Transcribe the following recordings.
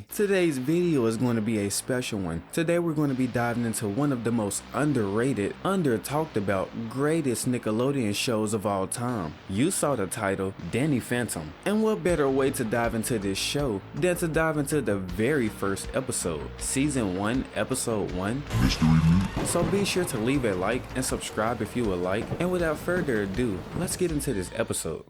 everybody. Today's video is going to be a special one. Today we're going to be diving into one of the most underrated, under-talked about, greatest Nickelodeon shows of all time. You saw the title, Danny Phantom. And what better way to dive into this show than to dive into the very first episode, Season 1, Episode 1, Mystery Meat. So be sure to leave a like and subscribe if you would like, and without further ado, let's get into this episode.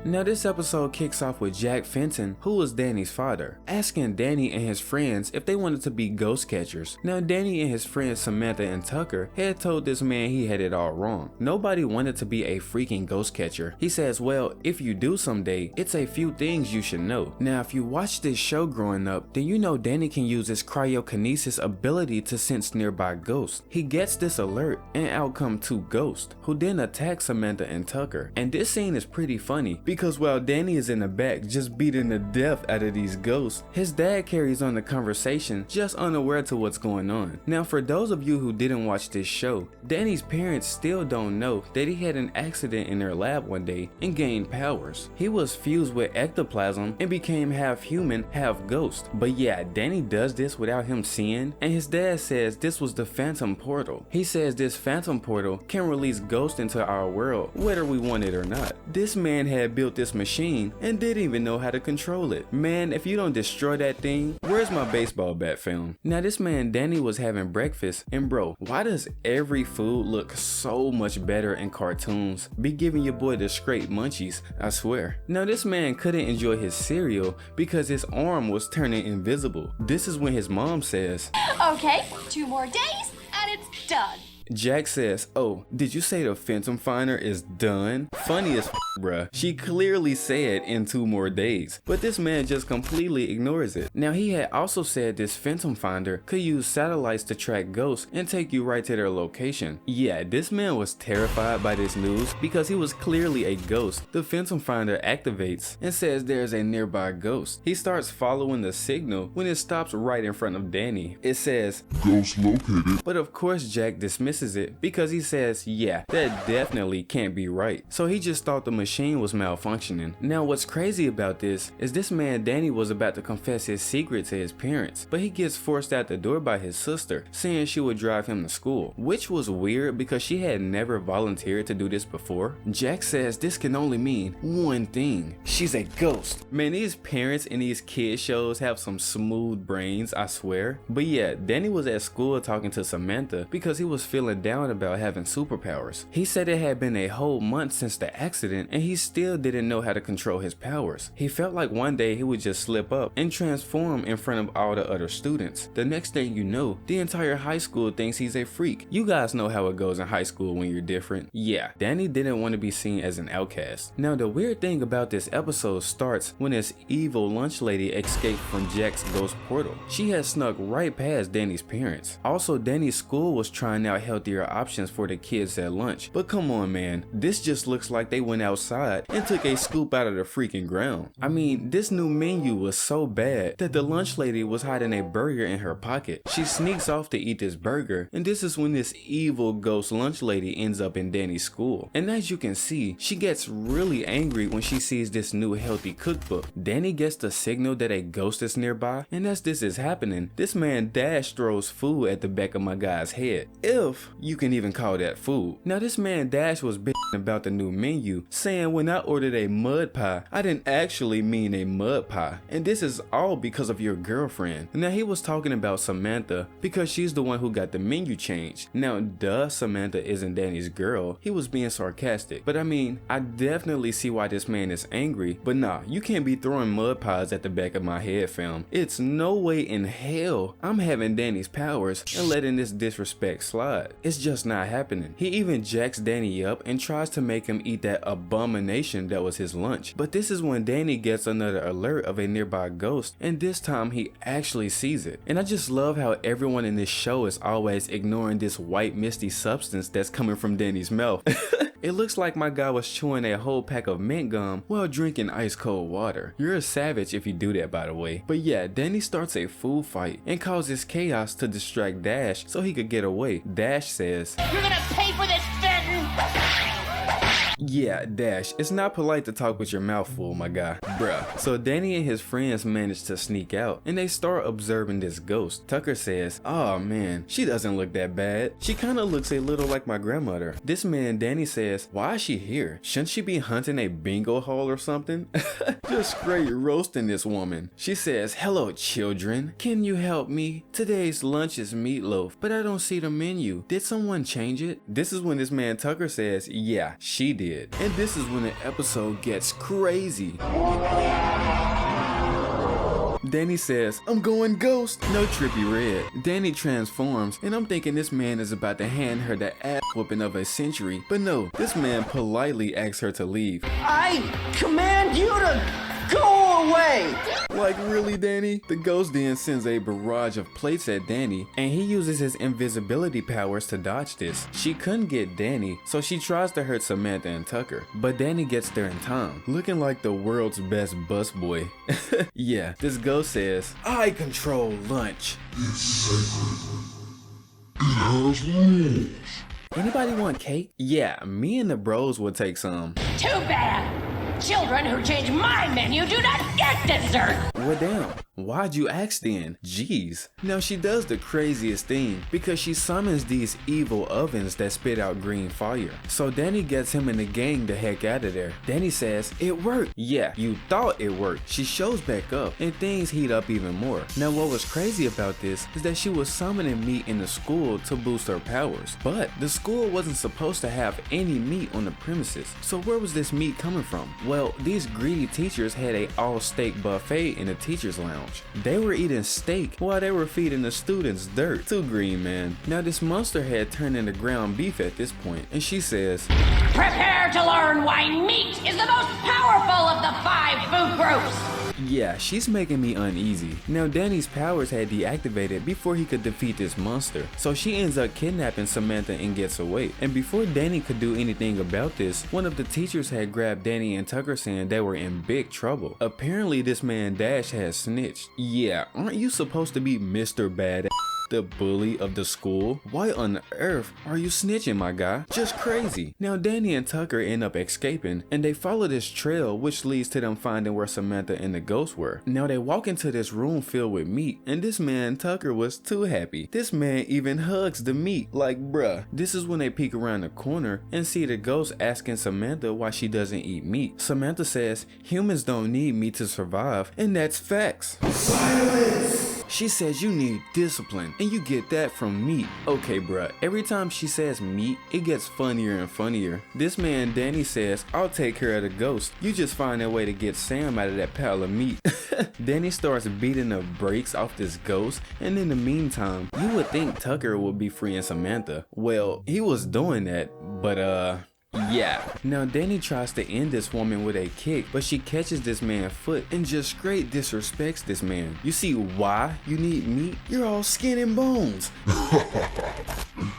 Now this episode kicks off with Jack Fenton, who was Danny's father, asking Danny and his friends if they wanted to be ghost catchers. Now Danny and his friends Samantha and Tucker had told this man he had it all wrong. Nobody wanted to be a freaking ghost catcher. He says, well, if you do someday, it's a few things you should know. Now if you watch this show growing up, then you know Danny can use his cryokinesis ability to sense nearby ghosts. He gets this alert and out come two ghosts, who then attack Samantha and Tucker. And this scene is pretty funny because while Danny is in the back just beating the death out of these ghosts, his dad carries on the conversation just unaware to what's going on. Now for those of you who didn't watch this show, Danny's parents still don't know that he had an accident in their lab one day and gained powers. He was fused with ectoplasm and became half human, half ghost. But yeah, Danny does this without him seeing, and his dad says this was the Phantom Portal. He says this Phantom Portal can release ghosts into our world whether we want it or not. This man had built this machine and didn't even know how to control it. Man, if you don't destroy that thing, where's my baseball bat film? Now this man Danny was having breakfast, and bro, why does every food look so much better in cartoons? Be giving your boy the straight munchies, I swear. Now this man couldn't enjoy his cereal because his arm was turning invisible. This is when his mom says, okay, 2 more days and it's done. Jack says, oh, did you say the Phantom Finder is done? Funny as bruh. She clearly said in 2 more days, but this man just completely ignores it. Now he had also said this Phantom Finder could use satellites to track ghosts and take you right to their location. Yeah, this man was terrified by this news because he was clearly a ghost. The Phantom Finder activates and says there's a nearby ghost. He starts following the signal when it stops right in front of Danny. It says, ghost located. But of course Jack dismisses it because he says, yeah, that definitely can't be right. So he just thought the machine was malfunctioning. Now what's crazy about this man Danny was about to confess his secret to his parents, but he gets forced out the door by his sister, saying she would drive him to school, which was weird because she had never volunteered to do this before. Jack says this can only mean one thing: she's a ghost. Man, these parents in these kid shows have some smooth brains, I swear. But yeah, Danny was at school talking to Samantha because he was feeling down about having superpowers. He said it had been a whole month since the accident and he still didn't know how to control his powers. He felt like one day he would just slip up and transform in front of all the other students. The next thing you know, the entire high school thinks he's a freak. You guys know how it goes in high school when you're different. Yeah, Danny didn't want to be seen as an outcast. Now the weird thing about this episode starts when this evil lunch lady escaped from Jack's ghost portal. She had snuck right past Danny's parents. Also, Danny's school was trying out healthier options for the kids at lunch. But come on man, this just looks like they went outside and took a scoop out of the freaking ground. I mean, this new menu was so bad that the lunch lady was hiding a burger in her pocket. She sneaks off to eat this burger, and this is when this evil ghost lunch lady ends up in Danny's school. And as you can see, she gets really angry when she sees this new healthy cookbook. Danny gets the signal that a ghost is nearby, and as this is happening, this man Dash throws food at the back of my guy's head. If you can even call that food. Now this man Dash was bitching about the new menu, saying when I ordered a mud pie, I didn't actually mean a mud pie, and this is all because of your girlfriend. Now he was talking about Samantha because she's the one who got the menu changed. Now duh, Samantha isn't Danny's girl. He was being sarcastic, but I mean, I definitely see why this man is angry, but nah, you can't be throwing mud pies at the back of my head, fam. It's no way in hell I'm having Danny's powers and letting this disrespect slide. It's just not happening. He even jacks Danny up and tries to make him eat that abomination that was his lunch. But this is when Danny gets another alert of a nearby ghost, and this time he actually sees it. And I just love how everyone in this show is always ignoring this white misty substance that's coming from Danny's mouth. It looks like my guy was chewing a whole pack of mint gum while drinking ice cold water. You're a savage if you do that, by the way. But yeah, Danny starts a food fight and causes chaos to distract Dash so he could get away. Dash says, You're gonna pay for this, Fenton! yeah, Dash, it's not polite to talk with your mouth full, my guy. Bruh. So Danny and his friends manage to sneak out and they start observing this ghost. Tucker says, oh man, she doesn't look that bad. She kinda looks a little like my grandmother. This man, Danny, says, why is she here? Shouldn't she be hunting a bingo hall or something? Just straight roasting this woman. She says, hello children, can you help me? Today's lunch is meatloaf, but I don't see the menu. Did someone change it? This is when this man Tucker says, yeah, she did. And this is when the episode gets crazy. Danny says, I'm going ghost. No trippy red. Danny transforms and I'm thinking this man is about to hand her the ass whooping of a century. But no, this man politely asks her to leave. I command you to go away! Like really, Danny? The ghost then sends a barrage of plates at Danny and he uses his invisibility powers to dodge this. She couldn't get Danny, so she tries to hurt Samantha and Tucker. But Danny gets there in time, looking like the world's best busboy. Yeah, this ghost says, I control lunch. It's sacred. It has rules. Anybody want cake? Yeah, me and the bros will take some. Too bad! Children who change my menu do not get dessert! Well damn, why'd you ask then? Jeez. Now she does the craziest thing because she summons these evil ovens that spit out green fire. So Danny gets him and the gang the heck out of there. Danny says, it worked. Yeah, you thought it worked. She shows back up and things heat up even more. Now what was crazy about this is that she was summoning meat in the school to boost her powers. But the school wasn't supposed to have any meat on the premises. So where was this meat coming from? Well, these greedy teachers had a all-steak buffet in the teacher's lounge. They were eating steak while they were feeding the students dirt. Too green, man. Now this monster had turned into ground beef at this point, and she says, Prepare to learn why meat is the most powerful of the 5 food groups! yeah, she's making me uneasy. Now Danny's powers had deactivated before he could defeat this monster, so she ends up kidnapping Samantha and gets away. And before Danny could do anything about this, one of the teachers had grabbed Danny and Tucker saying they were in big trouble. Apparently this man Dash has snitched. Yeah, aren't you supposed to be Mr. Badass? The bully of the school? Why on earth are you snitching, my guy? Just crazy. Now Danny and Tucker end up escaping and they follow this trail which leads to them finding where Samantha and the ghost were. Now they walk into this room filled with meat and this man Tucker was too happy. This man even hugs the meat like bruh. This is when they peek around the corner and see the ghost asking Samantha why she doesn't eat meat. Samantha says humans don't need meat to survive, and that's facts. Silence! She says you need discipline, and you get that from meat. Okay bruh, every time she says meat, it gets funnier and funnier. This man Danny says, I'll take care of the ghost. You just find a way to get Sam out of that pile of meat. Danny starts beating the brakes off this ghost, and in the meantime, you would think Tucker would be freeing Samantha. Well, he was doing that, but yeah. Now Danny tries to end this woman with a kick, but she catches this man's foot and just straight disrespects this man. You see why you need meat? You're all skin and bones.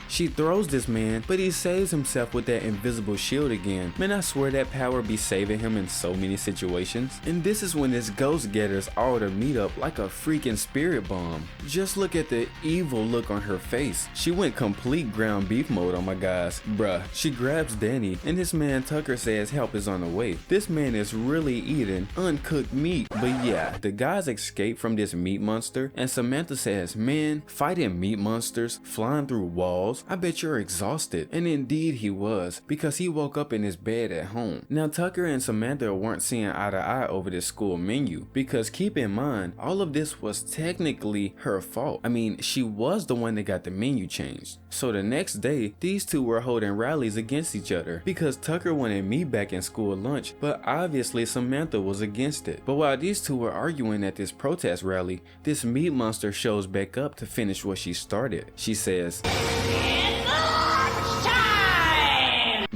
She throws this man, but he saves himself with that invisible shield again. Man, I swear that power be saving him in so many situations. And this is when this ghost gathers all the meat up like a freaking spirit bomb. Just look at the evil look on her face. She went complete ground beef mode on my guys. Bruh, she grabs Danny and this man Tucker says help is on the way. This man is really eating uncooked meat. But yeah, the guys escape from this meat monster and Samantha says, man, fighting meat monsters, flying through walls, I bet you're exhausted. And indeed he was, because he woke up in his bed at home. Now Tucker and Samantha weren't seeing eye to eye over this school menu, because keep in mind, all of this was technically her fault. I mean, she was the one that got the menu changed. So the next day, these two were holding rallies against each other, because Tucker wanted me back in school lunch, but obviously Samantha was against it. But while these two were arguing at this protest rally, this meat monster shows back up to finish what she started. She says,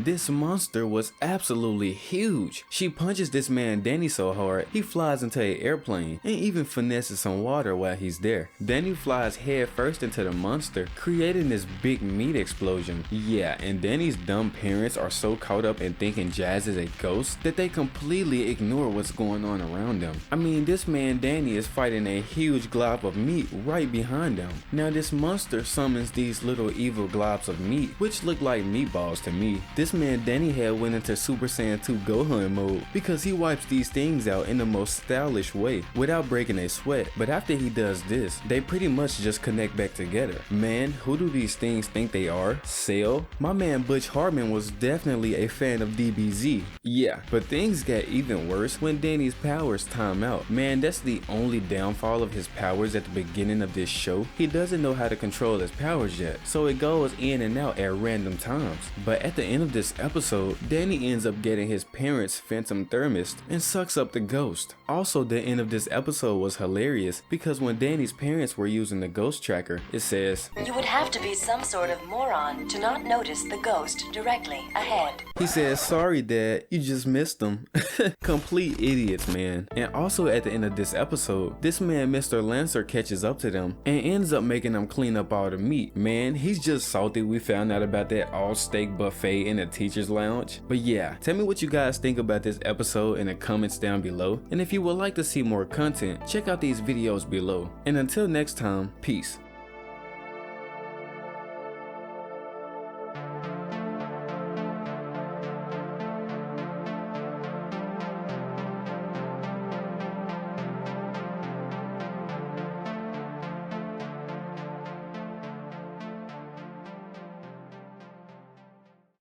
This monster was absolutely huge. She punches this man Danny so hard, he flies into an airplane and even finesses some water while he's there. Danny flies head first into the monster, creating this big meat explosion. Yeah, and Danny's dumb parents are so caught up in thinking Jazz is a ghost that they completely ignore what's going on around them. I mean, this man Danny is fighting a huge glob of meat right behind them. Now this monster summons these little evil globs of meat, which look like meatballs to me. This man Danny had went into Super Saiyan 2 Gohan mode because he wipes these things out in the most stylish way without breaking a sweat. But after he does this, they pretty much just connect back together. Man, who do these things think they are? Cell? My man Butch Hartman was definitely a fan of DBZ. Yeah, but things got even worse when Danny's powers time out. Man, that's the only downfall of his powers at the beginning of this show. He doesn't know how to control his powers yet, so it goes in and out at random times. But at the end of this episode, Danny ends up getting his parents' Phantom Thermist and sucks up the ghost. Also, the end of this episode was hilarious because when Danny's parents were using the ghost tracker, it says, "You would have to be some sort of moron to not notice the ghost directly ahead." He says, "Sorry dad, you just missed them." Complete idiots, man. And also at the end of this episode, this man Mr. Lancer catches up to them and ends up making them clean up all the meat. Man, he's just salty we found out about that all steak buffet in the teacher's lounge. But yeah, tell me what you guys think about this episode in the comments down below. And if you would like to see more content, check out these videos below. And until next time, peace.